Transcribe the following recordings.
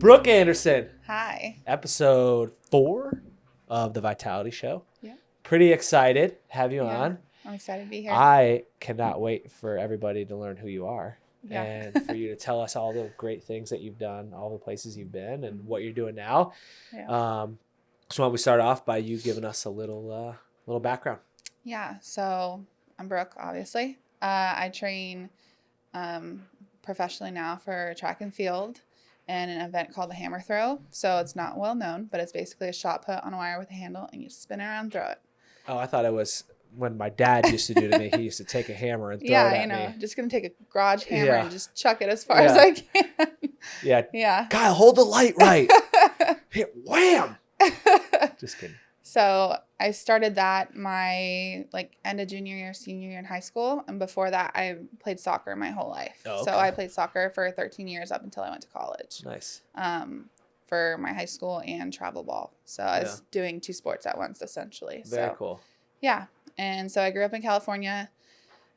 Brooke Andersen, Hi. episode 4 of the Vitality Show. Yeah. Pretty excited to have you on. I'm excited to be here. I cannot wait for everybody to learn who you are Yeah. and for you to tell us all the great things that you've done, all the places you've been, and what you're doing now. Yeah. So why don't we start off by you giving us a little background? Yeah. So I'm Brooke, obviously. I train professionally now for track and field and an event called the hammer throw. So it's not well known, but it's basically a shot put on a wire with a handle and you spin it around and throw it. Oh, I thought it was when my dad used to do it to me. He used to take a hammer and throw it at me. Just going to take a garage hammer Yeah. and just chuck it as far as I can. Yeah. Yeah. Kyle, hold the light right. Hit wham. Just kidding. So I started that my end of junior year, senior year in high school. And before that, I played soccer my whole life. Oh, okay. So I played soccer for 13 years up until I went to college. Nice. For my high school and travel ball. So I was doing 2 sports at once, essentially. Very cool. Yeah. And so I grew up in California.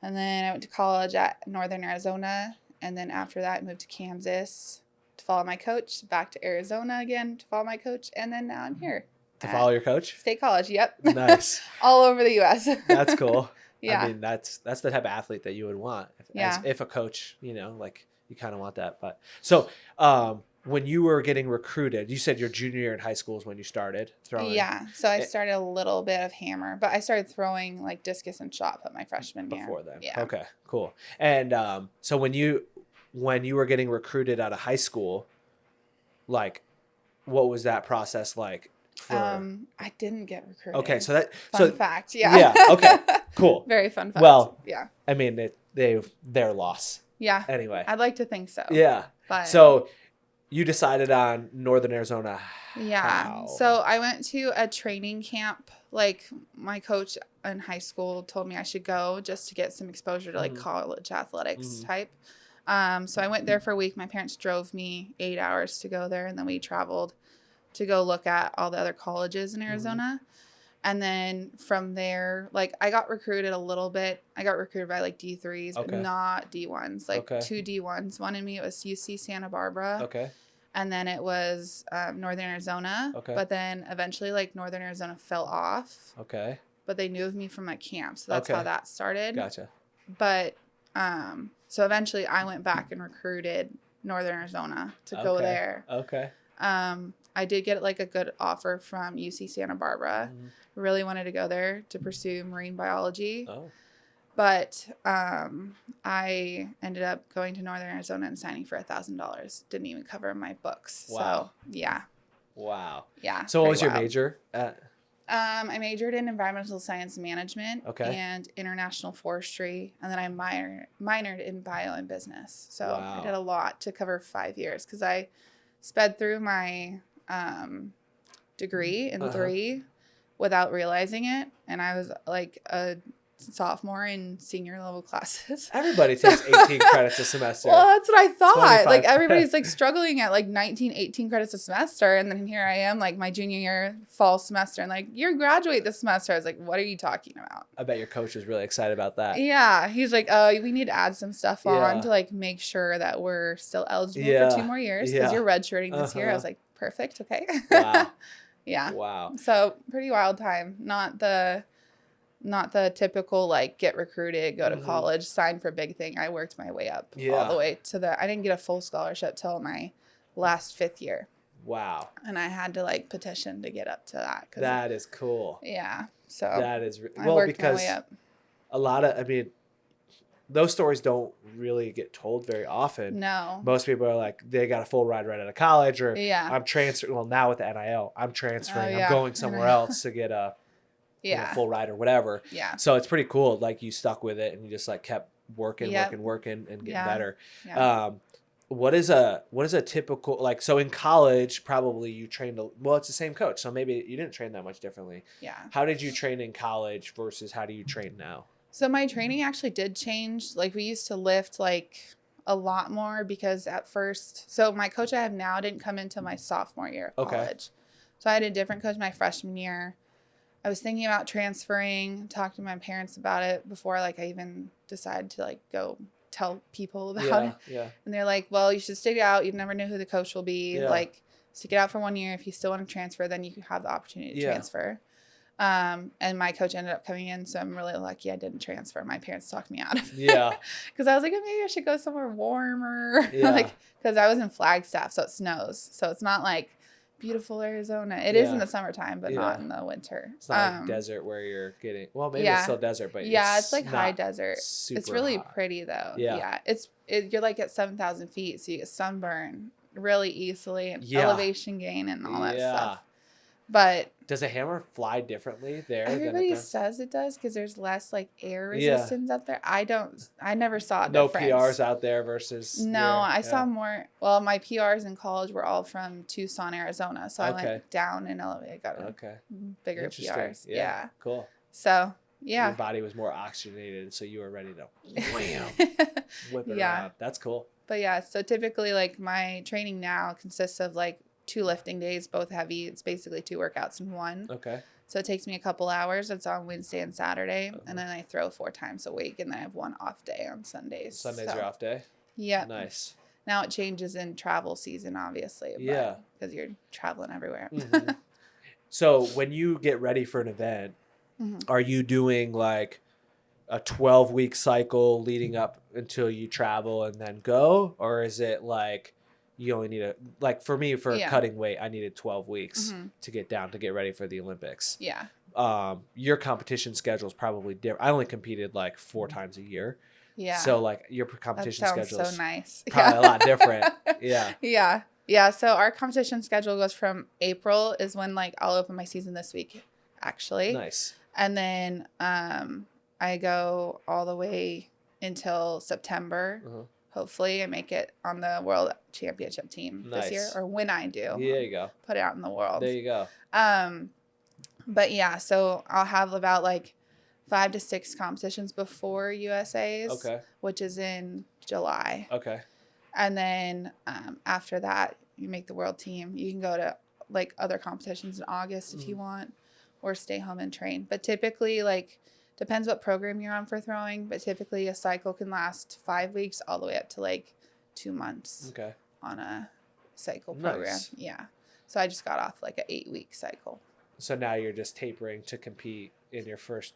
And then I went to college at Northern Arizona. And then after that, I moved to Kansas to follow my coach, back to Arizona again to follow my coach. And then now I'm here. To follow your coach? State college, yep. Nice. All over the U.S. That's cool. Yeah. I mean, that's the type of athlete that you would want. If a coach, you kind of want that. But so when you were getting recruited, you said your junior year in high school is when you started throwing. Yeah. So I started a little bit of hammer, but I started throwing discus and shot put my freshman year. Before then. Yeah. Okay, cool. And so when you were getting recruited out of high school, what was that process like? I didn't get recruited. Okay, so fun fact, yeah. Yeah, okay, cool. Very fun fact. Well, yeah. I mean, their loss. Yeah. Anyway. I'd like to think so. Yeah. But so you decided on Northern Arizona. Yeah. How? So I went to a training camp. My coach in high school told me I should go just to get some exposure to college athletics type. So I went there for a week. My parents drove me 8 hours to go there, and then we traveled to go look at all the other colleges in Arizona. And then from there, I got recruited a little bit. I got recruited by D3s, but not D1s. 2 D1s wanted me. It was UC Santa Barbara. Okay. And then it was Northern Arizona. Okay. But then eventually Northern Arizona fell off. Okay. But they knew of me from my camp. So that's how that started. Gotcha. But so eventually I went back and recruited Northern Arizona to go there. Okay. I did get a good offer from UC Santa Barbara. Really wanted to go there to pursue marine biology. Oh. But I ended up going to Northern Arizona and signing for $1,000. Didn't even cover my books. Wow. So, yeah. Wow. Yeah. So what was your major at? I majored in environmental science management and international forestry. And then I minored in bio and business. So I did a lot to cover 5 years because I sped through my degree in 3 without realizing it. And I was a sophomore in senior level classes. Everybody takes 18 credits a semester. Well, that's what I thought. 25. Everybody's struggling at 19, 18 credits a semester. And then here I am, my junior year fall semester. And you graduate this semester. I was like, what are you talking about? I bet your coach was really excited about that. Yeah. He's like, oh, we need to add some stuff on to make sure that we're still eligible for 2 more years because you're redshirting this year. I was like, perfect. Okay. Wow. Yeah. Wow. So pretty wild time. Not the typical get recruited, go to college, sign for a big thing. I worked my way up all the way to I didn't get a full scholarship till my last 5th year. Wow. And I had to petition to get up to that. That is cool. Yeah. So that is I worked my way up. A lot of those stories don't really get told very often. No. Most people are they got a full ride right out of college, or I'm transferring. Well, now with the NIL, I'm transferring. I'm going somewhere else to get a full ride or whatever. Yeah. So it's pretty cool. You stuck with it and you just kept working and getting better. Yeah. What is a typical so in college probably you trained it's the same coach, so maybe you didn't train that much differently. Yeah. How did you train in college versus how do you train now? So my training actually did change. We used to lift a lot more because at first, so my coach I have now didn't come into my sophomore year of college. So I had a different coach my freshman year. I was thinking about transferring, talked to my parents about it before I even decided to go tell people about it. Yeah. And they're like, well, you should stick it out. You never know who the coach will be. Yeah. Like, stick it out for 1 year. If you still want to transfer, then you have the opportunity to transfer. And my coach ended up coming in, so I'm really lucky I didn't transfer. My parents talked me out of it. Yeah. Because I was like, oh, maybe I should go somewhere warmer. Yeah. Like, because I was in Flagstaff, so it snows. So it's not like beautiful Arizona. It is in the summertime, but not in the winter. It's not like desert where you're getting, well, maybe it's still desert, but it's like high desert. It's really hot. pretty though. Yeah. You're like at 7,000 feet, so you get sunburn really easily and elevation gain and all that stuff. But does a hammer fly differently there? Everybody says it does because there's less like air resistance up there. I never saw a difference. No PRs out there versus. No, I saw more. Well, my PRs in college were all from Tucson, Arizona. So I went down and elevated, got bigger PRs. Yeah. Cool. So your body was more oxygenated, so you were ready to wham, whip it around. That's cool. But yeah, so typically like my training now consists of like 2 lifting days, both heavy. It's basically 2 workouts in one. Okay. So it takes me a couple hours. It's on Wednesday and Saturday. And then I throw 4 times a week. And then I have 1 off day on Sundays. Sundays are off day? Yeah. Nice. Now it changes in travel season, obviously. Yeah. Because you're traveling everywhere. Mm-hmm. So when you get ready for an event, are you doing like a 12-week cycle leading up until you travel and then go? Or is it like you only need like for me, for cutting weight, I needed 12 weeks to get down to get ready for the Olympics. Yeah. Your competition schedule is probably different. I only competed like 4 times a year. Yeah. So like your competition schedule is so nice. Probably a lot different. Yeah. Yeah. Yeah. So our competition schedule goes from April is when like I'll open my season this week, actually. Nice. And then I go all the way until September. Hopefully I make it on the world championship team this year, or when I do. Yeah, there you go. Put it out in the world. There you go. But yeah, so I'll have about like 5 to 6 competitions before USA's. Okay. Which is in July. Okay. And then after that, you make the world team. You can go to like other competitions in August if you want, or stay home and train. But typically, like, depends what program you're on for throwing, but typically a cycle can last 5 weeks all the way up to like 2 months. Okay. On a cycle program. Yeah. So I just got off like an 8-week cycle. So now you're just tapering to compete in your first.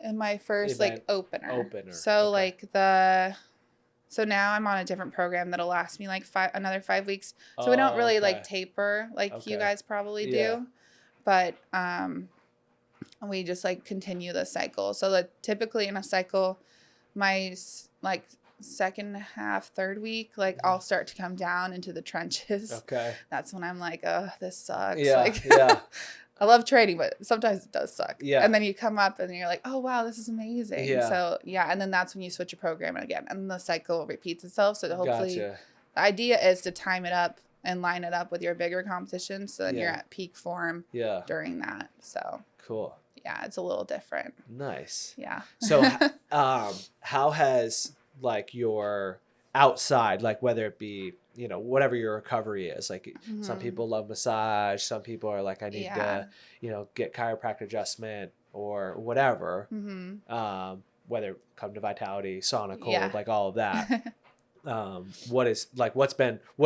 In my first event, like opener. So like so now I'm on a different program that'll last me like another 5 weeks. So we don't really like taper like you guys probably do, but we just like continue the cycle. So that typically in a cycle, my like second half, third week, like I'll start to come down into the trenches. Okay. That's when I'm like, oh, this sucks. Yeah. Like, I love training, but sometimes it does suck. Yeah. And then you come up and you're like, oh, wow, this is amazing. Yeah. So, yeah. And then that's when you switch your program again. And the cycle repeats itself. So hopefully the idea is to time it up and line it up with your bigger competition. So then you're at peak form during that. So cool. Yeah, it's a little different. Nice. Yeah. So how has like your outside, like whether it be, you know, whatever your recovery is, like some people love massage, some people are like, I need to, you know, get chiropractic adjustment or whatever, whether it come to Vitality, Sauna, cold, like all of that. What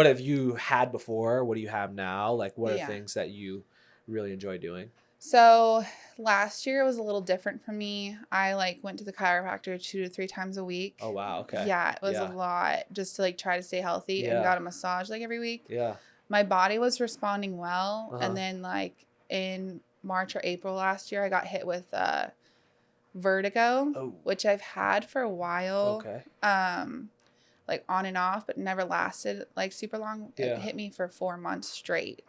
have you had before? What do you have now? Like, what are things that you really enjoy doing? So last year was a little different for me. I like went to the chiropractor 2 to 3 times a week. Oh, wow. Okay. Yeah, it was a lot just to like try to stay healthy and got a massage like every week. Yeah. My body was responding well. And then like in March or April last year, I got hit with vertigo, which I've had for a while. Okay. Like on and off, but never lasted like super long. It hit me for 4 months straight.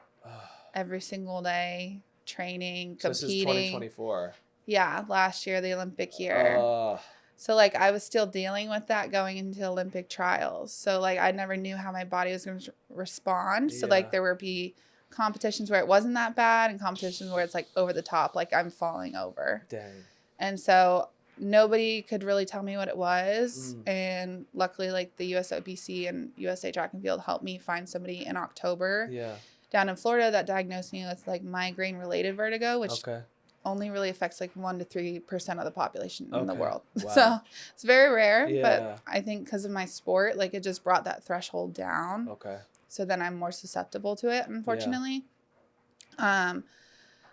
Every single day. Training, so competing. This is 2024. Yeah, last year, the Olympic year. So like I was still dealing with that going into Olympic trials. So like I never knew how my body was going to respond. So like there would be competitions where it wasn't that bad and competitions where it's like over the top, like I'm falling over. Dang. And so nobody could really tell me what it was. And luckily like the USOBC and USA Track and Field helped me find somebody in October. Yeah. Down in Florida that diagnosed me with like migraine related vertigo, which only really affects like 1 to 3% of the population in the Okay. world. Wow. So it's very rare, Yeah. but I think because of my sport, like it just brought that threshold down. Okay. So then I'm more susceptible to it, unfortunately.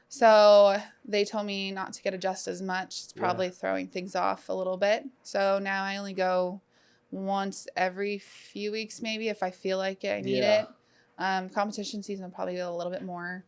So they told me not to get adjusted as much. It's probably throwing things off a little bit. So now I only go once every few weeks, maybe, if I feel like it, I need it. Competition season will probably get a little bit more.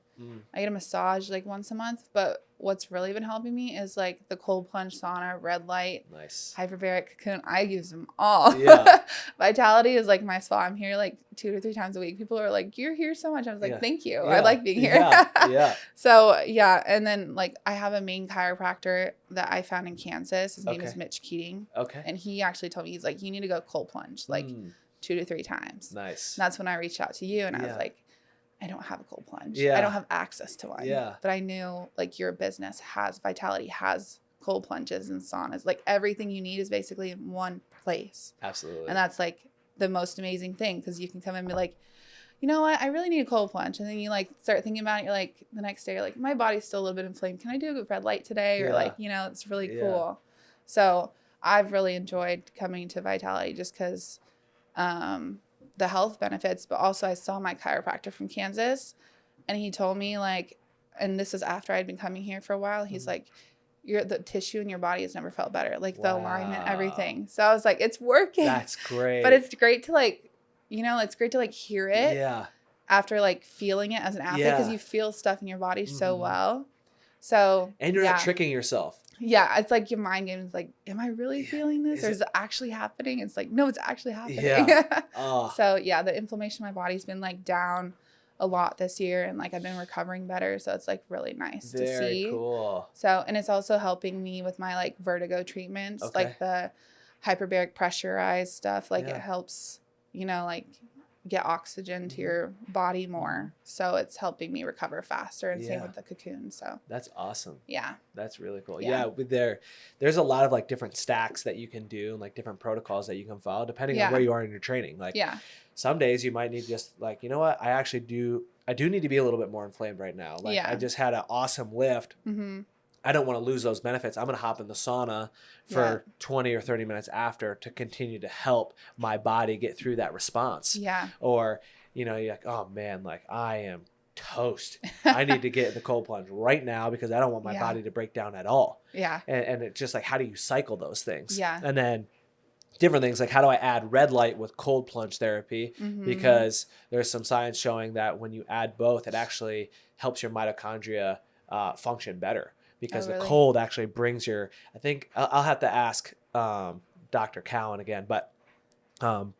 I get a massage like once a month, but what's really been helping me is like the cold plunge, sauna, red light, hyperbaric, cocoon. I use them all. Yeah. Vitality is like my spot. I'm here like 2 to 3 times a week. People are like, "You're here so much." I was like, "Thank you. I like being here." Yeah. So yeah, and then like I have a main chiropractor that I found in Kansas. His name is Mitch Keating. Okay. And he actually told me, he's like, "You need to go cold plunge like 2 to 3 times." Nice. And that's when I reached out to you, and I was like, I don't have a cold plunge. Yeah. I don't have access to one. Yeah. But I knew like your business has, Vitality has cold plunges and saunas. Like everything you need is basically in one place. Absolutely. And that's like the most amazing thing, because you can come in and be like, you know what, I really need a cold plunge. And then you like start thinking about it. You're like, the next day, you're like, my body's still a little bit inflamed. Can I do a red light today? Or like, you know, it's really cool. So I've really enjoyed coming to Vitality just because the health benefits, but also I saw my chiropractor from Kansas, and he told me like, and this is after I'd been coming here for a while, he's like, the tissue in your body has never felt better, like the alignment, everything. So I was like, it's working. That's great. But it's great to like, you know, it's great to like hear it after like feeling it as an athlete, because you feel stuff in your body so well. So and you're not tricking yourself. Yeah, it's like your mind game is like, am I really feeling this, or is it actually happening? It's like, no, it's actually happening. So yeah, the inflammation in my body's been like down a lot this year, and like I've been recovering better, so it's like really nice to see. Very cool. So, and it's also helping me with my like vertigo treatments, like the hyperbaric pressurized stuff. Like it helps, you know, like get oxygen to your body more, so it's helping me recover faster, and same with the Cocoon. So that's awesome. That's really cool. There's a lot of like different stacks that you can do, and like different protocols that you can follow depending on where you are in your training. Like some days you might need just like, you know what, I do need to be a little bit more inflamed right now. Like I just had an awesome lift. I don't want to lose those benefits. I'm going to hop in the sauna for 20 or 30 minutes after to continue to help my body get through that response. Or, you know, you're like, oh man, like I am toast. I need to get in the cold plunge right now because I don't want my body to break down at all. And it's just like, how do you cycle those things? And then different things like, how do I add red light with cold plunge therapy? Because there's some science showing that when you add both, it actually helps your mitochondria function better. Because the cold actually brings your, I think I'll have to ask Dr. Cowan again, but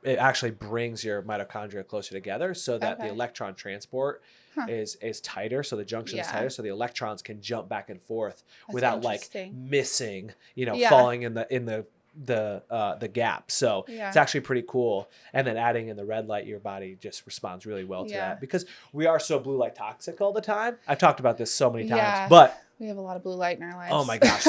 it actually brings your mitochondria closer together so that the electron transport is tighter. So the junction is tighter. So the electrons can jump back and forth without like missing, you know, falling in the gap. So it's actually pretty cool. And then adding in the red light, your body just responds really well to that, because we are so blue light toxic all the time. I've talked about this so many times, but we have a lot of blue light in our lives. Oh my gosh,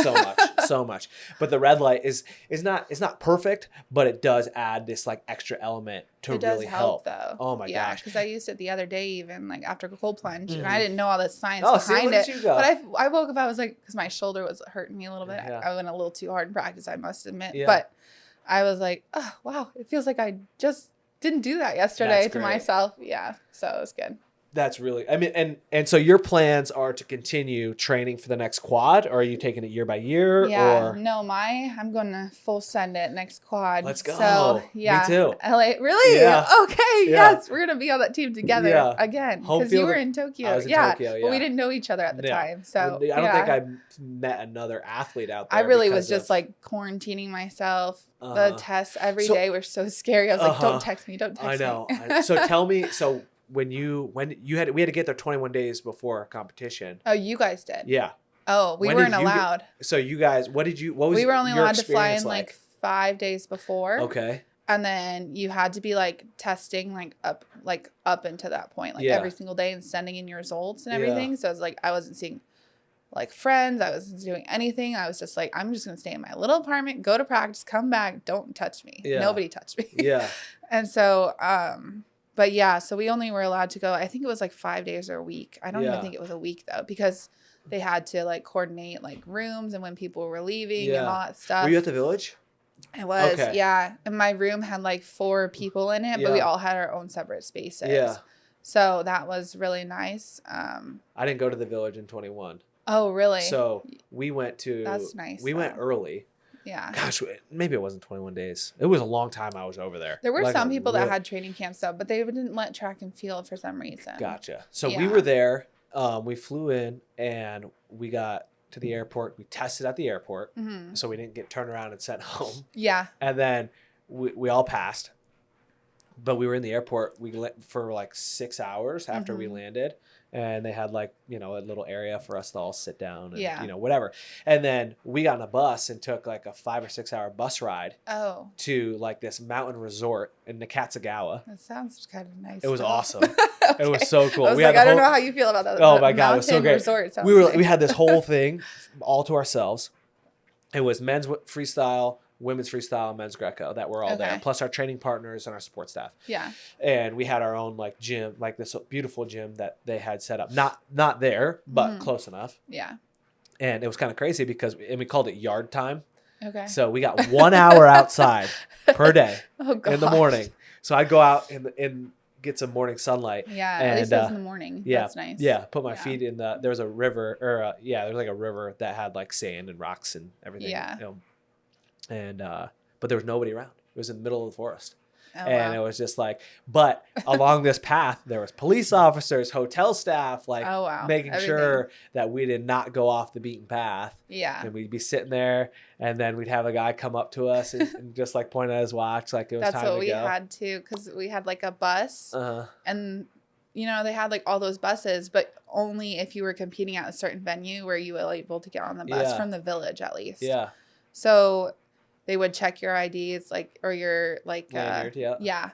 so much. But the red light is not perfect, but it does add this like extra element to really help. Though. Oh my gosh. Because I used it the other day, even like after a cold plunge, and I didn't know all the science behind it. But I woke up, I was like, because my shoulder was hurting me a little bit. I went a little too hard in practice, I must admit. But I was like, oh wow, it feels like I just didn't do that yesterday to myself. So it was good. That's really, I mean, and so your plans are to continue training for the next quad, or are you taking it year by year? No, I'm going to full send it next quad. Let's go. So, Me too. LA, really? Yeah. Okay. Yes. We're going to be on that team together again. Because you were in Tokyo. I was in Tokyo, But we didn't know each other at the time. So I don't think I met another athlete out there. I really was just like quarantining myself. The tests every day were so scary. I was like, don't text me. Don't text me. I know. So tell me, when we had to get there 21 days before competition. Oh, you guys did? Yeah. Oh, we weren't allowed. So you guys, what was we were only your allowed to fly in like 5 days before. Okay. And then you had to be like testing up into that point, like every single day, and sending in your results and everything. So it's like I wasn't seeing like friends. I wasn't doing anything. I was just like, I'm just gonna stay in my little apartment, go to practice, come back, don't touch me. Nobody touched me. And so but so we only were allowed to go, I think it was like 5 days or a week. I don't even think it was a week though, because they had to like coordinate like rooms and when people were leaving and Yeah. all that stuff. Were you at the Village? It was, Okay. yeah. And my room had like 4 people in it, but we Yeah. all had our own separate spaces. Yeah. So that was really nice. I didn't go to the Village in 21. Oh, really? So we went to. That's nice. We went early. Yeah. Gosh, maybe it wasn't 21 days. It was a long time I was over there. There were Like some people that had training camps though, but they didn't let track and field for some reason. Gotcha. So Yeah. we were there. We flew in and we got to the airport. We tested at the airport, so we didn't get turned around and sent home. Yeah. And then we all passed, but we were in the airport. For like 6 hours after we landed, and they had like, you know, a little area for us to all sit down and, you know, whatever. And then we got in a bus and took like a 5 or 6 hour bus ride to like this mountain resort in Nakatsugawa. That sounds kind of nice. It was though. awesome. It was so cool. I was like, I don't know how you feel about that. Oh my God, it was so great. Resort We had this whole thing all to ourselves. It was men's freestyle, women's freestyle, men's Greco that were all there, plus our training partners and our support staff. Yeah. And we had our own like gym, like this beautiful gym that they had set up. Not there, but close enough. Yeah. And it was kind of crazy because we called it yard time. Okay. So we got 1 hour outside per day in the morning. So I'd go out and get some morning sunlight. Yeah, and, at least it was in the morning. Yeah, that's nice. Yeah, put my feet in there was a river, or there was like a river that had like sand and rocks and everything. Yeah. You know, and but there was nobody around. It was in the middle of the forest. Oh, And it was just like, but along this path, there was police officers, hotel staff, like making sure that we did not go off the beaten path. Yeah. And we'd be sitting there, and then we'd have a guy come up to us and just like point at his watch, like it was time to go. That's what we had too, because we had like a bus, and you know they had like all those buses, but only if you were competing at a certain venue where you were able to get on the bus from the Village at least. Yeah. So they would check your IDs, like, or your like lanyard, yeah.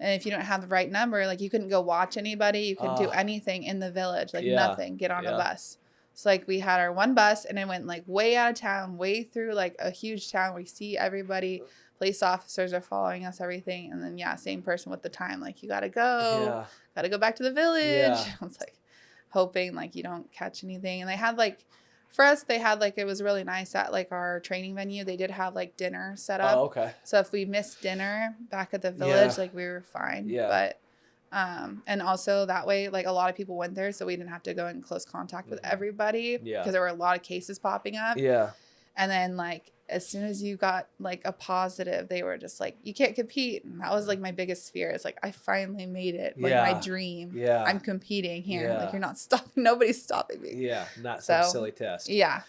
And if you don't have the right number, like you couldn't go watch anybody, you couldn't do anything in the Village, like nothing, get on a bus. So like we had our one bus and it went like way out of town, way through like a huge town. We see everybody, police officers are following us, everything. And then same person with the time, like you gotta go, gotta go back to the Village. I was like hoping like you don't catch anything. And they had like, for us, they had like, it was really nice at like our training venue. They did have like dinner set up. Oh, okay. So if we missed dinner back at the Village, like we were fine. Yeah. But, and also that way, like a lot of people went there, so we didn't have to go in close contact with everybody. Yeah. Because there were a lot of cases popping up. Yeah. And then like, as soon as you got like a positive, they were just like, you can't compete. And that was like my biggest fear. It's like, I finally made it. Like my dream. Yeah. I'm competing here. Yeah. Like you're not stopping. Nobody's stopping me. Yeah. Not some silly test. Yeah.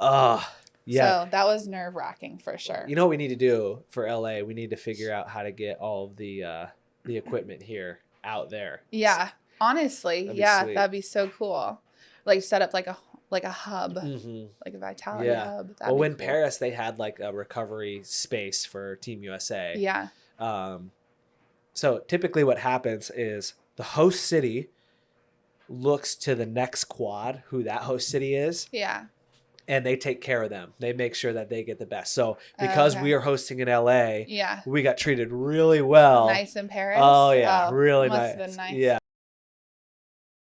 Yeah. So that was nerve wracking for sure. You know what we need to do for LA? We need to figure out how to get all of the equipment here out there. Yeah. Honestly. That'd That'd be so cool. Like set up like a hub, like a Vitality hub. Well, in Paris, they had like a recovery space for Team USA. Yeah. So typically what happens is the host city looks to the next quad, who that host city is. Yeah. And they take care of them. They make sure that they get the best. So because we are hosting in LA, we got treated really well. Nice in Paris? Oh, yeah. Really nice. Must have been nice. Yeah.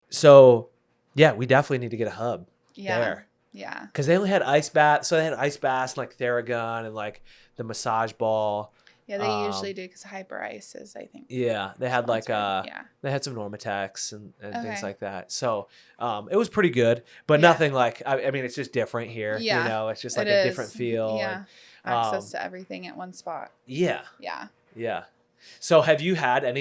So, yeah, we definitely need to get a hub there. Yeah. Because they only had ice baths. So they had ice baths, like Theragun and like the massage ball. Yeah, they usually do because Hyper Ice is, I think. Yeah, they had like they had some Normatex and things like that. So it was pretty good, but nothing like I mean, it's just different here. Yeah, you know, it's just like a different feel. Yeah, and, access to everything at one spot. Yeah. Yeah. Yeah. So have you had any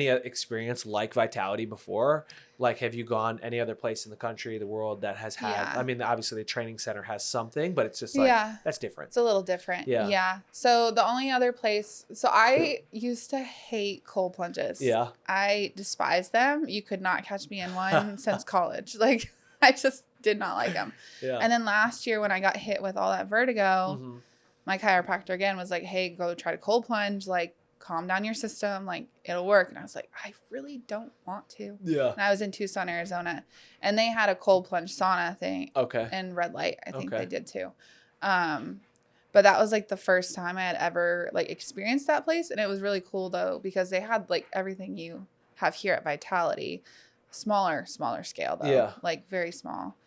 experience like Vitality before? Like, have you gone any other place in the country, the world that has had, I mean, obviously the training center has something, but it's just like, that's different. It's a little different. Yeah. Yeah. So the only other place, so I used to hate cold plunges. Yeah. I despise them. You could not catch me in one since college. Like, I just did not like them. Yeah. And then last year when I got hit with all that vertigo, my chiropractor again was like, hey, go try to cold plunge. Like, calm down your system, like it'll work. And I was like, I really don't want to. Yeah. And I was in Tucson, Arizona, and they had a cold plunge sauna thing. Okay. And red light, I think they did too. But that was like the first time I had ever like experienced that place, and it was really cool though because they had like everything you have here at Vitality, smaller scale though. Yeah. Like very small.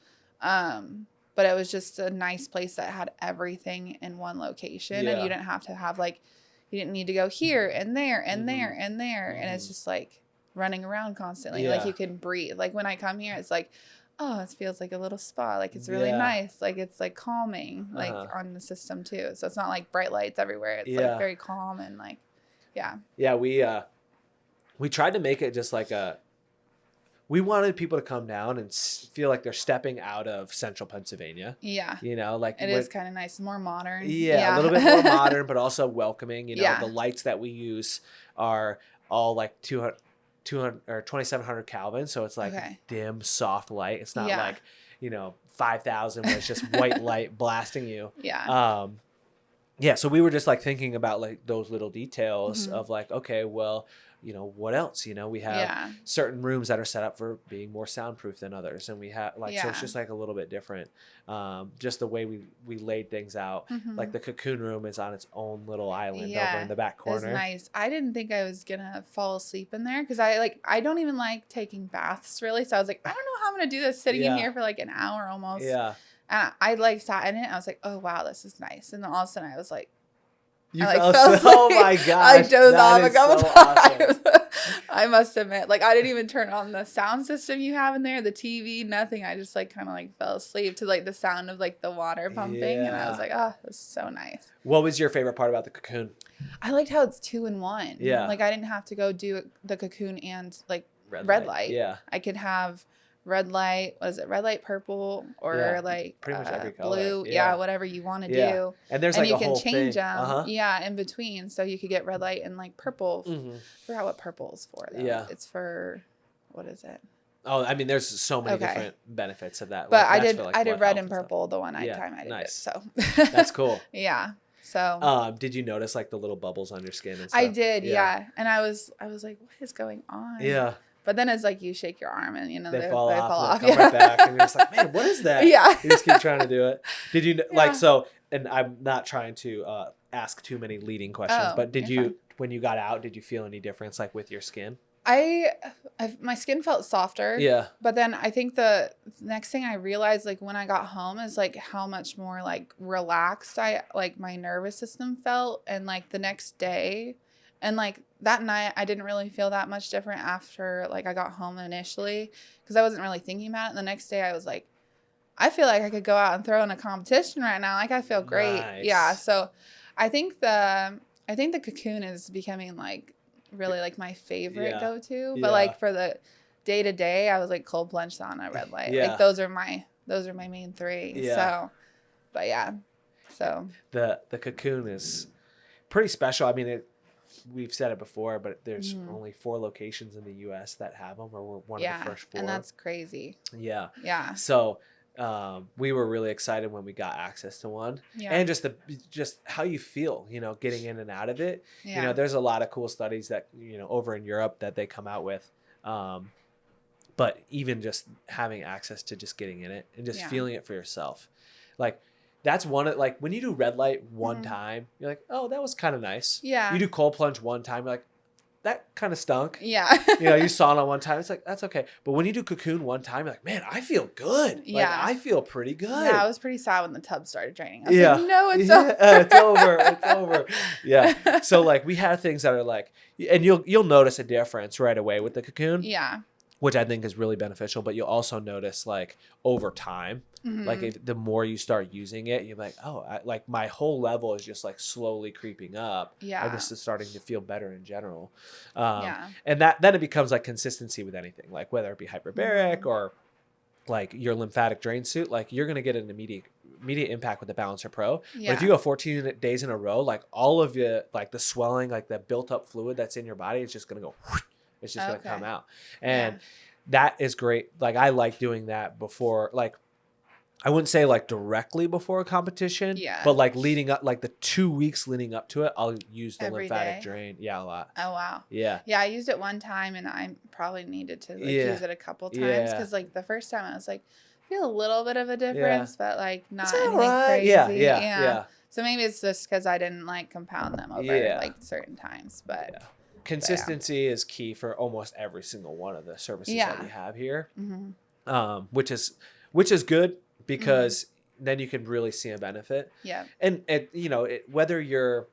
But it was just a nice place that had everything in one location, and you didn't have to have like, you didn't need to go here and there and there and there. And it's just like running around constantly. Like you can breathe. Like when I come here, it's like, oh, it feels like a little spa. Like it's really nice. Like it's like calming, like on the system too. So it's not like bright lights everywhere. It's like very calm and like, Yeah, we tried to make it just like we wanted people to come down and feel like they're stepping out of central Pennsylvania. Yeah. You know, like it is kind of nice, more modern. Yeah, a little bit more modern, but also welcoming. You know, the lights that we use are all like 200 or 2700 Kelvin. So it's like dim, soft light. It's not like, 5,000 where it's just white light blasting you. Yeah. So we were just like thinking about like those little details of like, okay, well, what else? We have certain rooms that are set up for being more soundproof than others. And we have like, so it's just like a little bit different. Just the way we laid things out. Like the Cocoon room is on its own little island over in the back corner. It's nice. I didn't think I was going to fall asleep in there because I don't even like taking baths really. So I was like, I don't know how I'm going to do this sitting in here for like an hour almost. Yeah. And I like sat in it. I was like, oh, wow, this is nice. And then all of a sudden I was like, fell asleep. Oh my gosh. I dozed off a couple times. Awesome. I must admit, like I didn't even turn on the sound system you have in there, the TV, nothing. I just like kind of like fell asleep to like the sound of like the water pumping. And I was like, oh, it was so nice. What was your favorite part about the Cocoon? I liked how it's 2-in-1. Yeah. Like I didn't have to go do the Cocoon and like red light. Yeah. I could have red light, red light purple, or like pretty much every color. Blue, whatever you want to do. And there's like you a can whole change thing. them, in between. So you could get red light and like purple. I forgot what purple is for though. Yeah, it's for what is it? Oh, I mean, there's so many different benefits of that. But like, I did red and purple the one time I did it. So that's cool. Yeah. So did you notice like the little bubbles on your skin and stuff? I did, and I was like, what is going on? Yeah. But then it's like you shake your arm and they fall off. Come right back, and you're just like, man, what is that? Yeah. You just keep trying to do it. Did you like so? And I'm not trying to ask too many leading questions, but did you when you got out, did you feel any difference like with your skin? My skin felt softer. Yeah. But then I think the next thing I realized, like when I got home, is like how much more like relaxed my nervous system felt, and like the next day. And like that night, I didn't really feel that much different after like I got home initially because I wasn't really thinking about it. And the next day I was like, I feel like I could go out and throw in a competition right now. Like I feel great. Nice. Yeah. So I think the Cocoon is becoming like really like my favorite go-to. But like for the day to day, I was like cold plunge, sauna, red light. Yeah. Like those are my main three. Yeah. So, but yeah. So the Cocoon is pretty special. I mean, we've said it before, but there's only 4 locations in the U.S. that have them, or we're one of the first 4. And that's crazy. Yeah. Yeah. So we were really excited when we got access to one, and just how you feel, getting in and out of it. Yeah. There's a lot of cool studies that over in Europe that they come out with, but even just having access to just getting in it and just feeling it for yourself, like. That's one of like when you do red light one time, you're like, oh, that was kind of nice. Yeah. You do cold plunge one time, you're like, that kind of stunk. Yeah. You sauna one time, it's like, that's okay. But when you do Cocoon one time, you're like, man, I feel good. Yeah. Like, I feel pretty good. Yeah, I was pretty sad when the tub started draining. I was like, no, it's over. It's over. It's over. Yeah. So like we have things that are like, and you'll notice a difference right away with the Cocoon. Yeah. Which I think is really beneficial, but you'll also notice like over time, like the more you start using it, you're like, oh, like my whole level is just like slowly creeping up. Yeah. This is starting to feel better in general. And then it becomes like consistency with anything, like whether it be hyperbaric or like your lymphatic drain suit, like you're going to get an immediate impact with the Balancer Pro. Yeah. But if you go 14 days in a row, like all of the, like the swelling, like the built up fluid that's in your body, it's just going to go whoosh. It's just going to come out. And that is great. Like I like doing that before, like I wouldn't say like directly before a competition, but like leading up, like the 2 weeks leading up to it, I'll use the lymphatic drain. Yeah, a lot. Oh, wow. Yeah. Yeah, I used it one time and I probably needed to use it a couple times because like the first time I was like, feel a little bit of a difference, but like not anything crazy. Yeah. So maybe it's just because I didn't like compound them over like certain times, but consistency is key for almost every single one of the services that we have here, which is good because then you can really see a benefit. Yeah. And you know, whether you're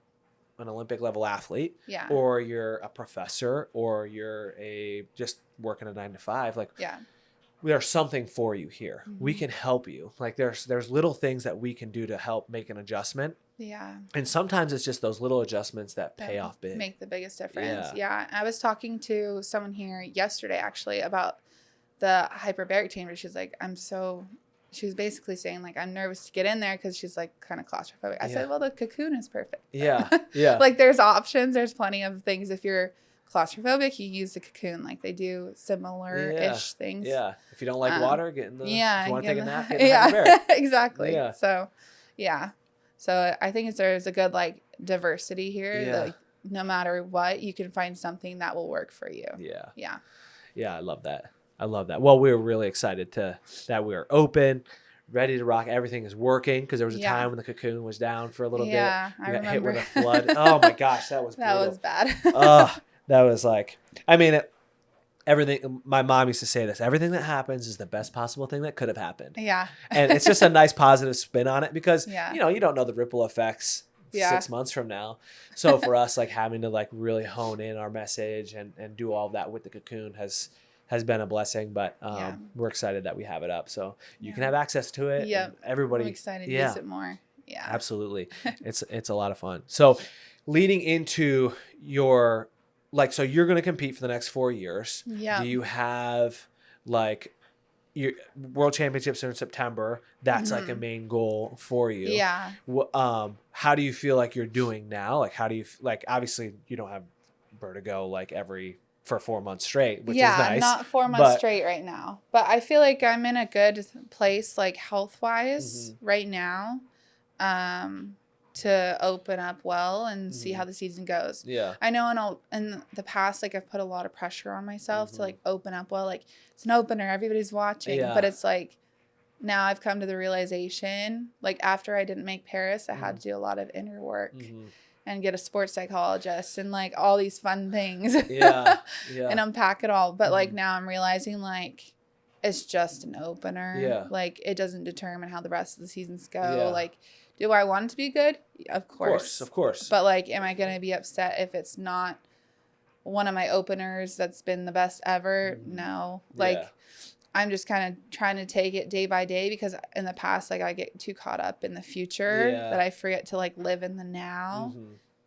an Olympic level athlete or you're a professor or you're just working a 9 to 5, like there's something for you here. We can help you. Like there's little things that we can do to help make an adjustment. Yeah. And sometimes it's just those little adjustments that pay off big. Make the biggest difference. Yeah. I was talking to someone here yesterday actually about the hyperbaric chamber. She's like, she was basically saying like, I'm nervous to get in there because she's like kind of claustrophobic. I said, well, the Cocoon is perfect. Yeah. Yeah. Like there's options. There's plenty of things. If you're claustrophobic, you use the Cocoon. Like they do similar-ish things. Yeah. If you don't like water, get in the, if you want to take a nap, get in the hyperbaric. Exactly. Yeah. So, yeah. So I think there's a good like diversity here. Yeah. Like no matter what, you can find something that will work for you. Yeah. Yeah. Yeah. I love that. Well, we were really excited that we were open, ready to rock. Everything is working because there was a time when the Cocoon was down for a little bit. Yeah, I got hit with a flood. Oh my gosh, that was brutal. That was bad. That was like, I mean, everything. My mom used to say this: everything that happens is the best possible thing that could have happened. Yeah. And it's just a nice positive spin on it because you know you don't know the ripple effects 6 months from now. So for us, like having to like really hone in our message and do all of that with the Cocoon has been a blessing, but we're excited that we have it up so you can have access to it. Yeah, everybody. I'm excited to use it more. Yeah, absolutely. It's a lot of fun. So leading into your so you're going to compete for the next 4 years. Yeah. Do you have like your world championships are in September? That's like a main goal for you. Yeah. How do you feel like you're doing now? Like, how do you obviously you don't have vertigo like for 4 months straight, which is nice. Not 4 months straight right now. But I feel like I'm in a good place, like health-wise right now, to open up well and see how the season goes. Yeah. I know in the past, like I've put a lot of pressure on myself to like open up well. Like it's an opener, everybody's watching. Yeah. But it's like now I've come to the realization, like after I didn't make Paris, I had to do a lot of inner work. And get a sports psychologist and like all these fun things. Yeah. And unpack it all. But like now I'm realizing like it's just an opener. Yeah. Like it doesn't determine how the rest of the seasons go. Yeah. Like, do I want it to be good? Of course. Of course. But like, am I going to be upset if it's not one of my openers that's been the best ever? No. Like I'm just kind of trying to take it day by day because in the past, like I get too caught up in the future that I forget to like live in the now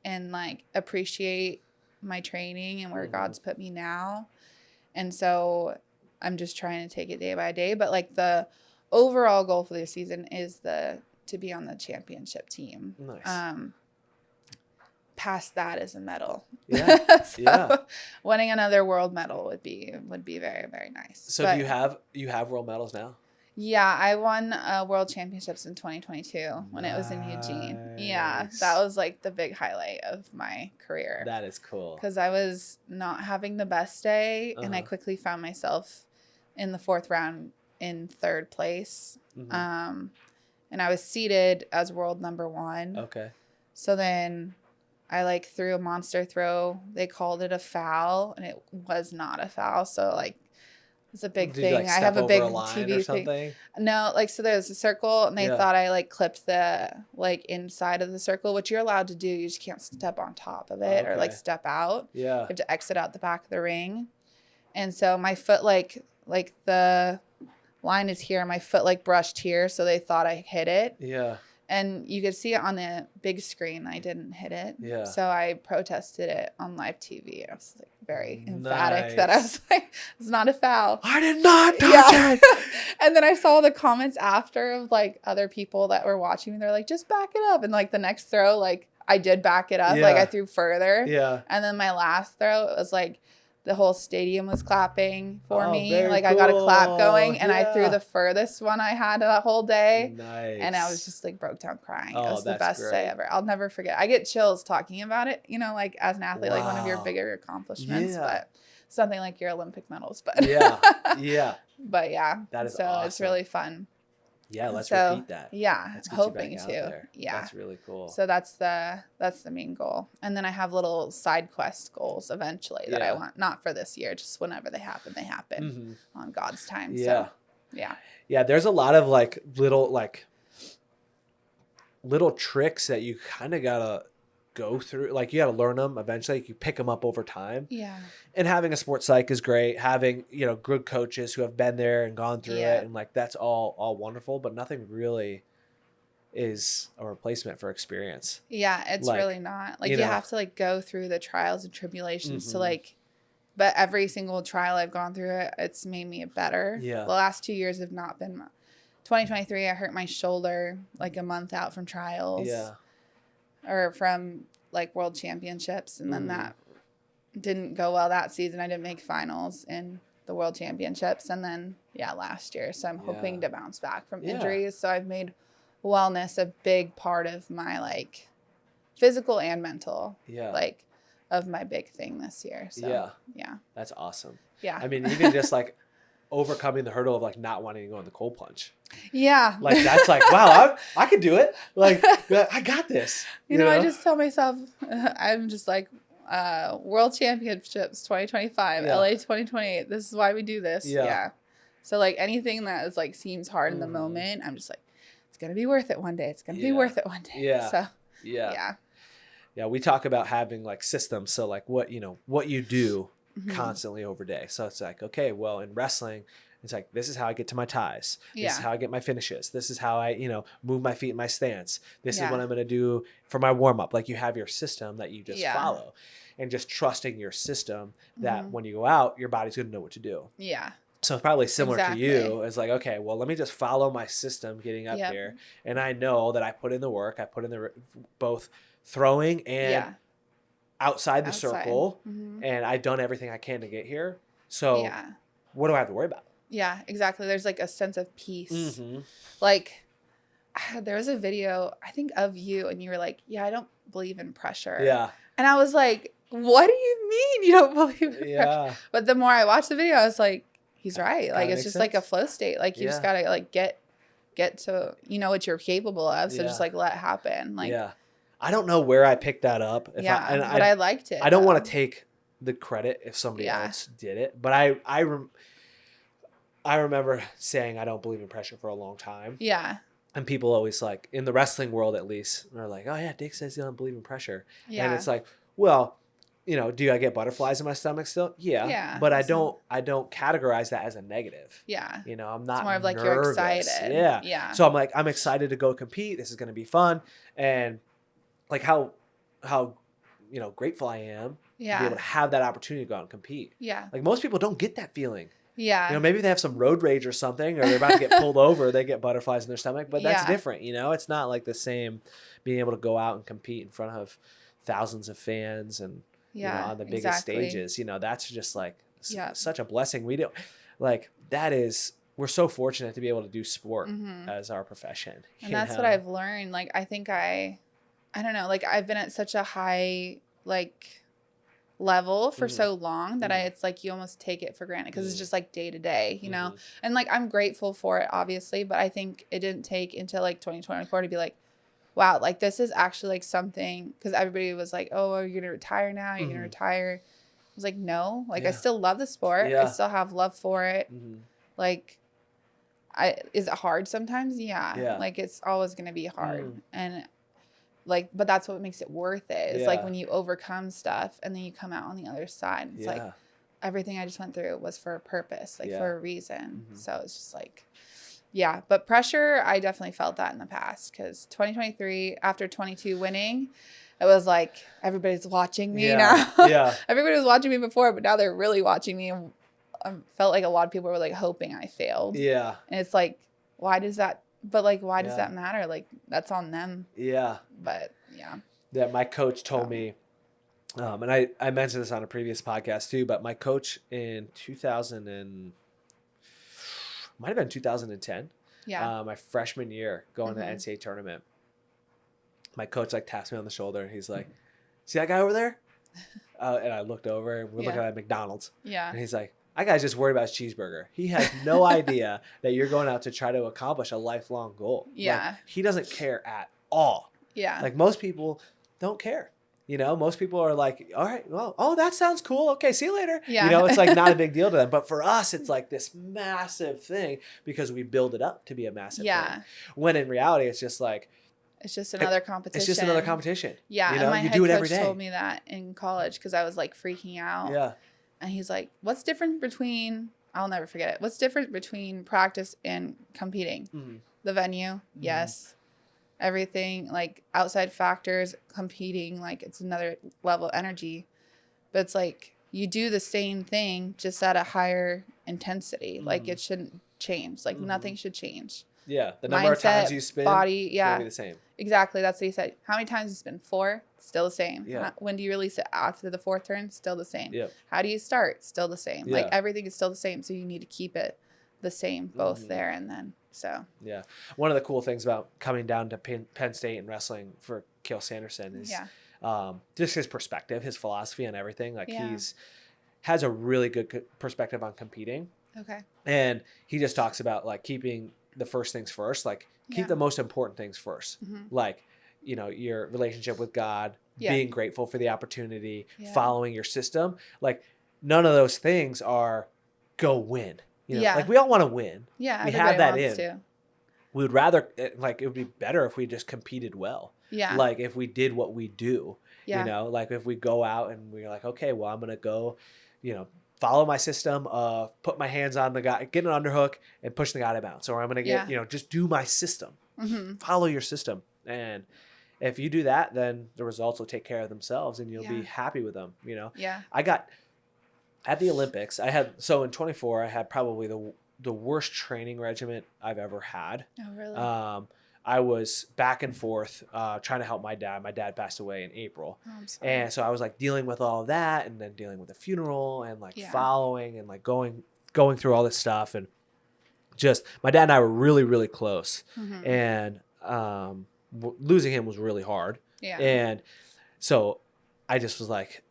and like appreciate my training and where God's put me now. And so I'm just trying to take it day by day. But like the overall goal for this season is to be on the championship team. Nice. Past that is a medal. Yeah. So winning another world medal would be very, very nice. So but, do you have world medals now? Yeah, I won world championships in 2022 when it was in Eugene. Yeah, that was like the big highlight of my career. That is cool. Because I was not having the best day and I quickly found myself in the 4th round in 3rd place. And I was seeded as world number 1. Okay. So then I like threw a monster throw. They called it a foul, and it was not a foul. So like, it's a big thing. Like, I have a big TV thing. No, like so there's a circle, and they thought I like clipped the like inside of the circle, which you're allowed to do. You just can't step on top of it or like step out. Yeah, you have to exit out the back of the ring. And so my foot like the line is here. My foot like brushed here, so they thought I hit it. Yeah. And you could see it on the big screen. I didn't hit it. Yeah. So I protested it on live TV. I was like very emphatic that I was like, it's not a foul. I did not touch it. And then I saw the comments after of like other people that were watching me. They're like, just back it up. And like the next throw, like I did back it up. Like I threw further. Yeah. And then my last throw, it was like, the whole stadium was clapping for me. Like cool. I got a clap going and I threw the furthest one I had that whole day. Nice. And I was just like broke down crying. It was the best day ever. I'll never forget. I get chills talking about it, you know, like as an athlete, like one of your bigger accomplishments, but something like your Olympic medals. But but that is so awesome. It's really fun. Yeah, let's repeat that. Yeah, hoping to. Yeah, that's really cool. So that's the main goal, and then I have little side quest goals eventually that I want, not for this year, just whenever they happen on God's time. Yeah. So, Yeah, there's a lot of like little tricks that you kind of gotta go through. Like you gotta learn them eventually. You pick them up over time. Yeah. And having a sports psych is great. Having, good coaches who have been there and gone through it, and like that's all wonderful. But nothing really is a replacement for experience. Yeah, it's like, really not. Like you have to like go through the trials and tribulations to like. But every single trial I've gone through, it's made me better. Yeah. The last 2 years have not been. 2023, I hurt my shoulder like a month out from trials. Yeah. Or from like world championships, and then that didn't go well that season. I didn't make finals in the world championships, and then last year. So I'm hoping to bounce back from injuries. So I've made wellness a big part of my like physical and mental. Yeah. Like of my big thing this year. So yeah. That's awesome. Yeah. I mean, even just like overcoming the hurdle of like not wanting to go in the cold plunge. Yeah. Like that's like, wow, I could do it. Like I got this. You know, I just tell myself, I'm just like, World Championships 2025, LA 2028. This is why we do this. Yeah. So like anything that is like seems hard in the moment, I'm just like, it's gonna be worth it one day. It's gonna be worth it one day. Yeah. So yeah, we talk about having like systems. So like what you do constantly over day. So it's like, okay, well in wrestling, it's like, this is how I get to my ties. This is how I get my finishes. This is how I, move my feet in my stance. This is what I'm going to do for my warm up. Like you have your system that you just follow, and just trusting your system that when you go out, your body's going to know what to do. Yeah. So it's probably similar to you. It's like, okay, well, let me just follow my system getting up here. And I know that I put in the work. I put in the both throwing and outside the circle. And I've done everything I can to get here. So what do I have to worry about? Yeah, exactly. There's like a sense of peace. Like there was a video, I think, of you, and you were like, I don't believe in pressure. Yeah. And I was like, what do you mean you don't believe in pressure? But the more I watched the video, I was like, he's right. Like it's just like a flow state. Like you just gotta like get to what you're capable of. So just like let it happen. Like I don't know where I picked that up. But I liked it. I don't want to take the credit if somebody else did it, but I remember saying I don't believe in pressure for a long time. Yeah. And people always like, in the wrestling world at least, they're like, oh yeah, Dick says he doesn't believe in pressure. Yeah. And it's like, well, do I get butterflies in my stomach still? Yeah. Yeah. But I don't categorize that as a negative. Yeah. I'm not. It's more of like nervous. You're excited. Yeah. Yeah. So I'm like, I'm excited to go compete. This is going to be fun. And like how grateful I am to be able to have that opportunity to go out and compete. Yeah. Like most people don't get that feeling. Yeah. Maybe they have some road rage or something, or they're about to get pulled over, they get butterflies in their stomach, but that's different, It's not like the same being able to go out and compete in front of thousands of fans and on the biggest stages. That's just like such a blessing. We don't like we're so fortunate to be able to do sport as our profession. And that's what I've learned. Like I think I don't know, like I've been at such a high like level for so long that it's like you almost take it for granted because it's just like day to day, and like I'm grateful for it obviously, but I think it didn't take until like 2024 to be like, wow, like this is actually like something, because everybody was like, oh, are you gonna retire now? Are you gonna retire? I was like, no, like I still love the sport. I still have love for it. Like is it hard sometimes? Yeah. Like it's always gonna be hard. And like, but that's what makes it worth it. It's like when you overcome stuff and then you come out on the other side. It's like everything I just went through was for a purpose, like for a reason. So it's just like, but pressure, I definitely felt that in the past, because 2023, after 22 winning, it was like, everybody's watching me now. Everybody was watching me before, but now they're really watching me. And I felt like a lot of people were like hoping I failed. Yeah. And it's like, why does that matter? Like that's on them. Yeah. But yeah, my coach told me, and I mentioned this on a previous podcast too, but my coach in 2010, my freshman year going to the NCAA tournament, my coach like taps me on the shoulder and he's like, see that guy over there? And I looked over and we're looking at McDonald's. Yeah. And he's like, that guy's just worried about his cheeseburger. He has no idea that you're going out to try to accomplish a lifelong goal. Yeah. Like, he doesn't care at all. Yeah. Like most people don't care. You know, most people are like, all right, well, oh, that sounds cool. Okay, see you later. Yeah. You know, it's like not a big deal to them. But for us, it's like this massive thing because we build it up to be a massive thing. When in reality, it's just like, it's just another competition. It's just another competition. Yeah. You know, and my you head do it coach every day. told me that in college because I was like freaking out. Yeah. And he's like, what's different between, I'll never forget it. What's different between practice and competing? Mm-hmm. The venue. Yes. Everything, like outside factors, competing, like it's another level of energy. But it's like you do the same thing just at a higher intensity. Like it shouldn't change. Like nothing should change. Yeah, the number of times you spin, body, will be the same. Exactly, that's what he said. How many times you spin? 4, still the same. Yeah. When do you release it? After the 4th turn, still the same. Yep. How do you start? Still the same. Yeah. Like everything is still the same, so you need to keep it the same, both there and then. So yeah, one of the cool things about coming down to Penn State and wrestling for Kale Sanderson is just his perspective, his philosophy, and everything. Like has a really good perspective on competing. Okay. And he just talks about like keeping the first things first, like keep the most important things first, like your relationship with God, being grateful for the opportunity, following your system. Like none of those things are go win. Like we all want to win. Yeah, we have that wants in. To. We would rather like it would be better if we just competed well. Yeah. Like if we did what we do. Yeah. Like if we go out and we're like, okay, well I'm gonna go, follow my system of put my hands on the guy, get an underhook and push the guy out of bounds. Or I'm gonna get, just do my system. Follow your system. And if you do that, then the results will take care of themselves and you'll be happy with them. Yeah. I got at the Olympics, in 24, I had probably the worst training regimen I've ever had. Oh, really? I was back and forth trying to help my dad. My dad passed away in April. Oh, I'm sorry. And so I was like dealing with all of that and then dealing with the funeral and like following and like going through all this stuff. And just my dad and I were really, really close. And losing him was really hard. Yeah. And so I just was like,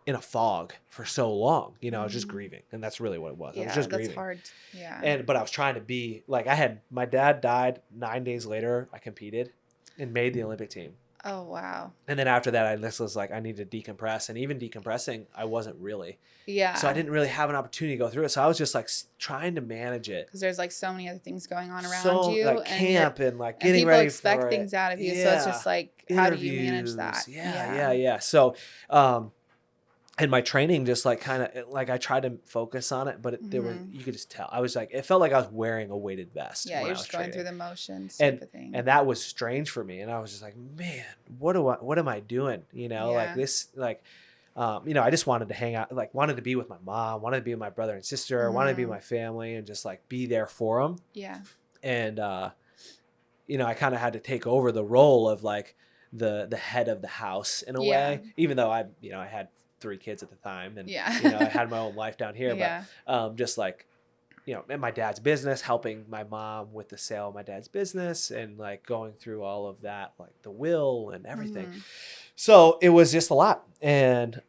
in a fog for so long, I was just grieving, and that's really what it was. I was just grieving. That's hard. Yeah. But I was trying to be like, my dad died 9 days later. I competed and made the Olympic team. Oh, wow. And then after that, I was like, I need to decompress, and even decompressing, I wasn't really. Yeah. So I didn't really have an opportunity to go through it. So I was just like trying to manage it. Because there's like so many other things going on around you. Like camp and like getting ready for it. People expect things out of you. So it's just like, how do you manage that? Yeah. So, and my training just like kind of like I tried to focus on it, but you could just tell. I was like, it felt like I was wearing a weighted vest. Yeah, you're just going through the motions. And that was strange for me. And I was just like, man, what am I doing? Like this, like, I just wanted to hang out, like wanted to be with my mom, wanted to be with my brother and sister, wanted to be with my family and just like be there for them. Yeah. And, I kind of had to take over the role of like the head of the house in a way, even though I had 3 kids at the time and I had my own life down here, but just like in my dad's business, helping my mom with the sale of my dad's business and like going through all of that, like the will and everything. So it was just a lot, and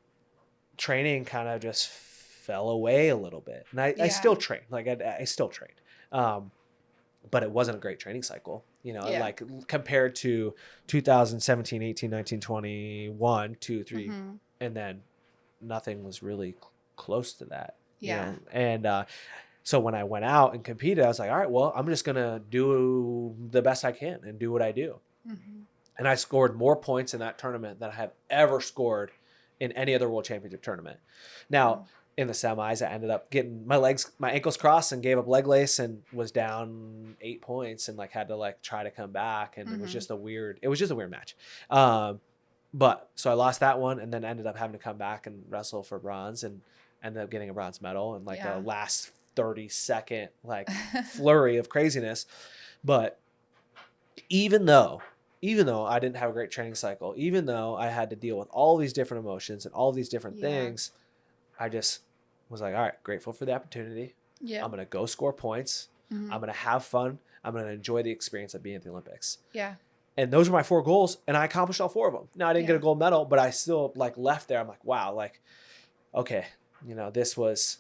training kind of just fell away a little bit. And I still train, like I still trained, but it wasn't a great training cycle, like compared to 2017, 18, 19, 21, 2, 3, and then nothing was really close to that. And so when I went out and competed, I was like, all right, well, I'm just gonna do the best I can and do what I do. And I scored more points in that tournament than I have ever scored in any other world championship tournament. Now in the semis, I ended up getting my ankles crossed and gave up leg lace and was down 8 points and like had to like try to come back. And it was just a weird match. But so I lost that one and then ended up having to come back and wrestle for bronze and ended up getting a bronze medal and like a last 30-second like flurry of craziness. But even though I didn't have a great training cycle, even though I had to deal with all these different emotions and all these different things, I just was like, all right, grateful for the opportunity. Yeah. I'm going to go score points. I'm going to have fun. I'm going to enjoy the experience of being at the Olympics. Yeah. And those were my 4 goals, and I accomplished all 4 of them. Now, I didn't get a gold medal, but I still like left there. I'm like, wow, like, okay, this is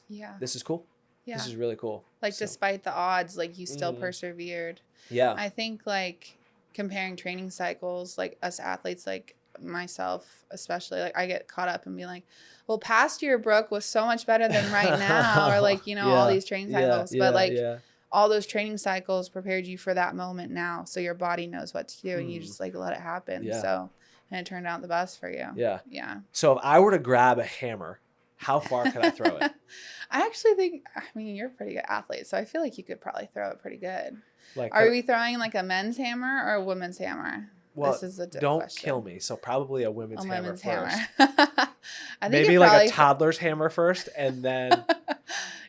cool. Yeah. This is really cool. Like, despite the odds, like, you still persevered. Yeah. I think, like, comparing training cycles, like, us athletes, like, myself, especially, like I get caught up and be like, well, past year Brooke was so much better than right now, or like, you know, all these training cycles, but like all those training cycles prepared you for that moment now, so your body knows what to do, and you just like let it happen. So, and it turned out the best for you. Yeah. So if I were to grab a hammer, how far could I throw it? I actually think, I mean, you're a pretty good athlete, so I feel like you could probably throw it pretty good. Like, are we throwing like a men's hammer or a women's hammer? Well, this is a don't question. Kill me. So probably a women's hammer first. I think maybe like a toddler's hammer first, and then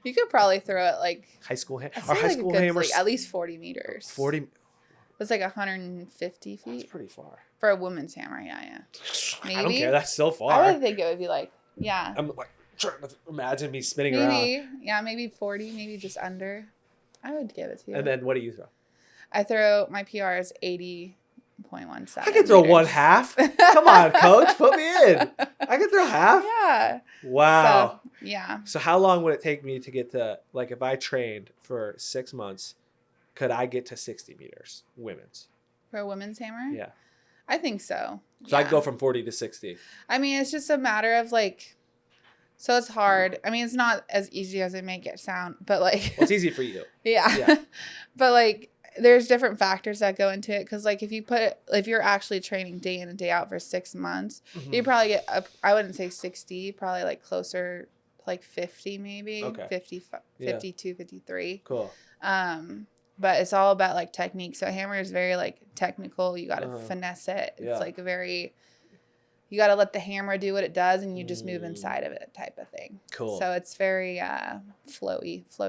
you could probably throw it like high school hammer. Or high school hammers, like, at least 40 meters. 40. It's like 150 feet. That's pretty far for a women's hammer. Yeah. Maybe. I don't care. That's so far. I would think it would be like, I'm like trying to imagine me spinning around. Yeah, maybe 40, maybe just under. I would give it to you. And then what do you throw? I throw, my PR is 80.17. I can throw one half. Come on, coach, put me in. I can throw half. Yeah. Wow. So, yeah. So how long would it take me to get to, like, if I trained for 6 months, could I get to 60 meters, women's? For a women's hammer? Yeah. I think so. So I could go from 40 to 60. I mean, it's just a matter of like, so it's hard. I mean, it's not as easy as it make it sound, but like. Well, it's easy for you. Yeah. But like, there's different factors that go into it. Because like, if you're actually training day in and day out for 6 months, you probably get up, I wouldn't say 60, probably like closer to like 50 maybe. Okay. 52, 53. Cool. But it's all about like technique. So hammer is very like technical. You got to finesse it. It's like you got to let the hammer do what it does, and you just move inside of it type of thing. Cool. So it's very flow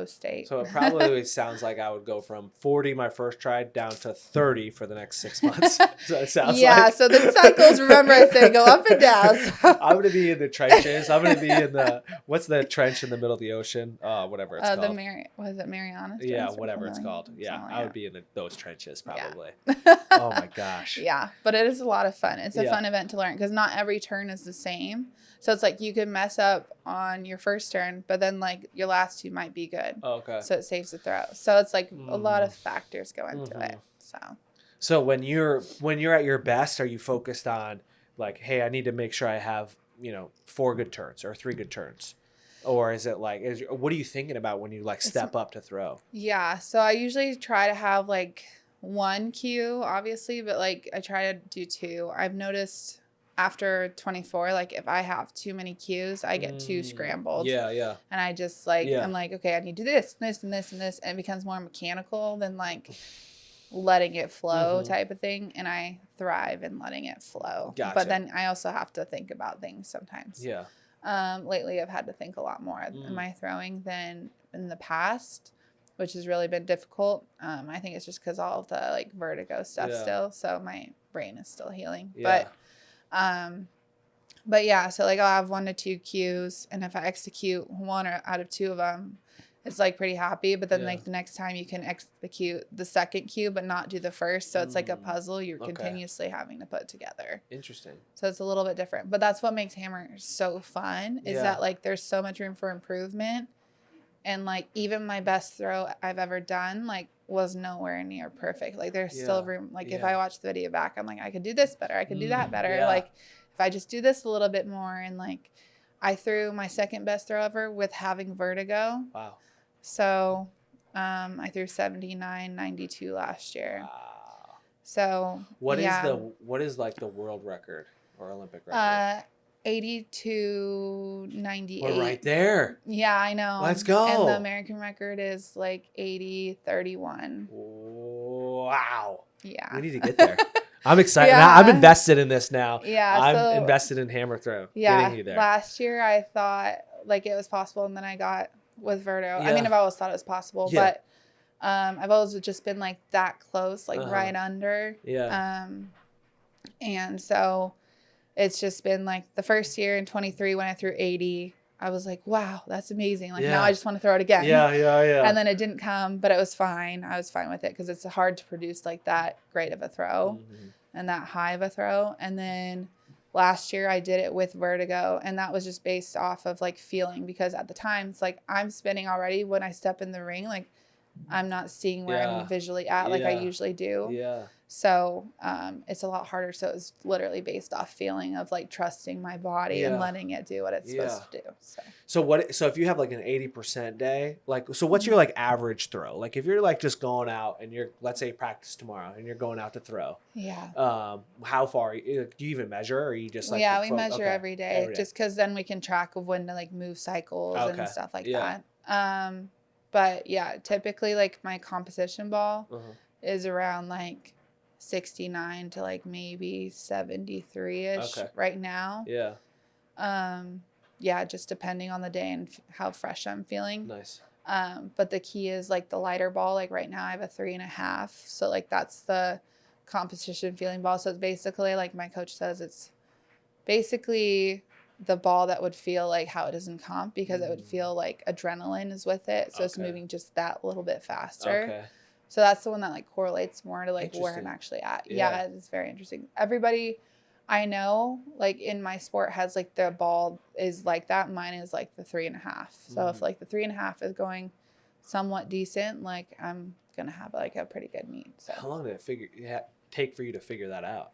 state. So it probably sounds like I would go from 40 my first try down to 30 for the next 6 months. So it sounds like. So the cycles, remember I said, go up and down. So. I'm going to be in the trenches. I'm going to be in what's the trench in the middle of the ocean? Whatever it's called. Was it Mariana? Yeah, whatever it's called. Yeah, I would be in those trenches probably. Yeah. Oh my gosh. Yeah, but it is a lot of fun. It's a fun event to learn because not every turn is the same. So it's like you could mess up on your first turn, but then like your last two might be good. Oh, okay. So it saves the throw. So it's like a lot of factors go into it. So when you're at your best, are you focused on like, hey, I need to make sure I have 4 good turns or 3 good turns? Or is it like, what are you thinking about when you like step up to throw? Yeah. So I usually try to have like 1 cue, obviously, but like I try to do 2. I've noticed after 24, like if I have too many cues, I get too scrambled. Yeah. And I just like, I'm like, okay, I need to do this, and this, and this. And it becomes more mechanical than like letting it flow type of thing. And I thrive in letting it flow. Gotcha. But then I also have to think about things sometimes. Yeah. Lately I've had to think a lot more in my throwing than in the past, which has really been difficult. I think it's just because all of the like vertigo stuff still. So my brain is still healing. Yeah. But yeah, so like I'll have 1 to 2 cues, and if I execute 1 out of 2 of them, it's like pretty happy. But then like the next time you can execute the second cue, but not do the first. So it's like a puzzle you're continuously having to put together. Interesting. So it's a little bit different, but that's what makes hammer so fun is that like there's so much room for improvement. And like even my best throw I've ever done like was nowhere near perfect. Like there's still room. Like if I watch the video back, I'm like, I could do this better. I could do that better. Yeah. Like if I just do this a little bit more. And like I threw my second best throw ever with having vertigo. Wow. So I threw 79.92 last year. Wow. So what is like the world record or Olympic record? 82.98. We're right there. Yeah, I know. Let's go. And the American record is like 80.31. Wow. Yeah. We need to get there. I'm excited. I'm invested in this now. Yeah. I'm invested in hammer throw. Yeah. Getting you there. Last year I thought like it was possible, and then I got with vertigo. I mean, I've always thought it was possible, but I've always just been like that close, like right under. Yeah. And so it's just been like the first year in 23 when I threw 80, I was like, wow, that's amazing. Like now I just want to throw it again. Yeah. And then it didn't come, but it was fine. I was fine with it because it's hard to produce like that great of a throw and that high of a throw. And then last year I did it with vertigo, and that was just based off of like feeling, because at the time it's like I'm spinning already when I step in the ring. Like I'm not seeing where I'm visually at like I usually do. Yeah. So it's a lot harder. So it was literally based off feeling of like trusting my body and letting it do what it's supposed to do. So if you have like an 80% day, like, so what's your like average throw? Like if you're like just going out and you're, let's say practice tomorrow and you're going out to throw. Yeah. How far do you even measure, or are you just like, we measure every day just because then we can track of when to like move cycles and stuff like that. But yeah, typically like my composition ball is around like 69 to like maybe 73-ish right now. Yeah, just depending on the day and how fresh I'm feeling. Nice. But the key is like the lighter ball. Like right now I have a 3.5. So like that's the competition feeling ball. So it's basically like my coach says, it's basically the ball that would feel like how it is in comp, because it would feel like adrenaline is with it. So it's moving just that little bit faster. So that's the one that like correlates more to like where I'm actually at. Yeah, it's very interesting. Everybody I know like in my sport has like the ball is like that. Mine is like the 3.5. So if like the 3.5 is going somewhat decent, like I'm going to have like a pretty good meet. So how long did it take for you to figure that out?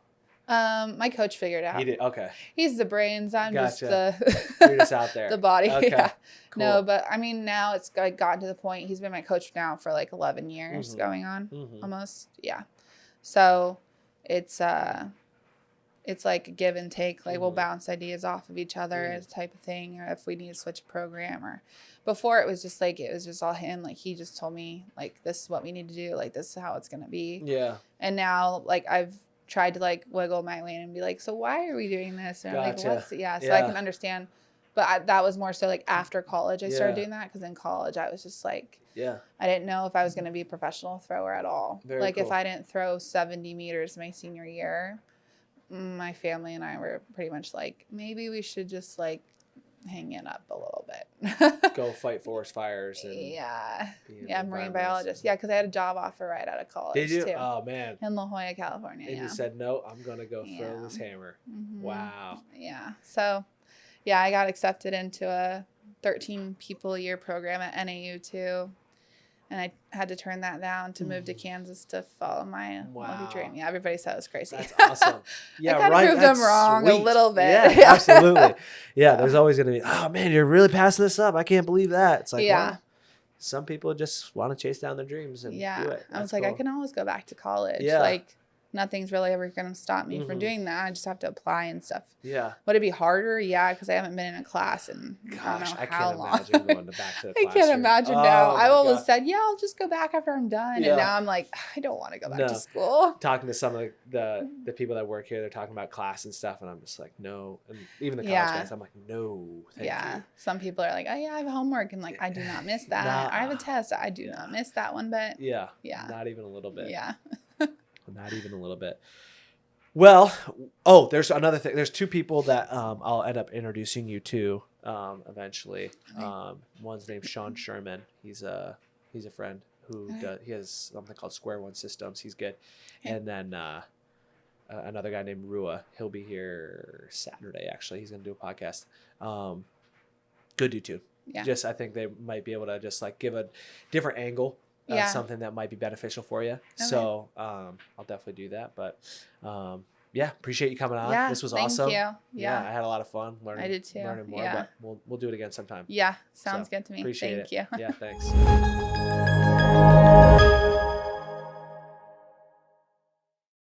My coach figured it out. He did. Okay. He's the brains. I'm just the you're just out there. The body. Okay. Yeah. Cool. No, but I mean now it's like gotten to the point. He's been my coach now for like 11 years going on almost. Yeah. So it's like a give and take. Like we'll bounce ideas off of each other type of thing, or if we need to switch a program. Or before it was just all him. Like he just told me like this is what we need to do. Like this is how it's gonna be. Yeah. And now like I've tried to like wiggle my way in and be like, so why are we doing this? And like, what's I can understand. But that was more so like after college I started doing that, because in college I was just like, I didn't know if I was going to be a professional thrower at all. Very cool. If I didn't throw 70 meters my senior year, my family and I were pretty much like, maybe we should just like hang it up a little bit. Go fight forest fires. And marine biologist. Yeah, because I had a job offer right out of college. Did you? Too, oh man. in La Jolla, California. And you said no. I'm gonna go throw this hammer. Wow. Yeah. So, yeah, I got accepted into a 13 people a year program at NAU too. And I had to turn that down to move to Kansas to follow my dream. Yeah, everybody said it was crazy. That's awesome. Yeah, I kind of proved them wrong a little bit. Yeah, absolutely. Yeah, there's always going to be, oh, man, you're really passing this up. I can't believe that. It's like, well, some people just want to chase down their dreams and do it. I was like, I can always go back to college. Yeah. Like, nothing's really ever going to stop me from doing that. I just have to apply and stuff. Yeah. Would it be harder? Yeah, because I haven't been in a class in I don't know how long. I can't imagine going back to the classroom. I can't imagine now. I always said, I'll just go back after I'm done. Yeah. And now I'm like, I don't want to go back to school. Talking to some of the people that work here, they're talking about class and stuff, and I'm just like, no. And even the college guys, I'm like, no, thank you. Some people are like, oh, yeah, I have homework. And like, I do not miss that. I have a test. I do not miss that one bit. Yeah. Not even a little bit. Yeah. Not even a little bit. Well, there's another thing. There's two people that I'll end up introducing you to eventually. One's named Sean Sherman. He's a friend who he has something called Square One Systems. He's good. And then another guy named Rua. He'll be here Saturday. Actually, he's gonna do a podcast. Good dude too. Yeah. Just I think they might be able to just like give a different angle. Something that might be beneficial for you. Okay. So I'll definitely do that. But appreciate you coming on. Yeah, this was awesome. Thank you. Yeah, I had a lot of fun learning. I did too. Learning more. Yeah. But we'll do it again sometime. Yeah, sounds good to me. Appreciate Thank you. Yeah, thanks.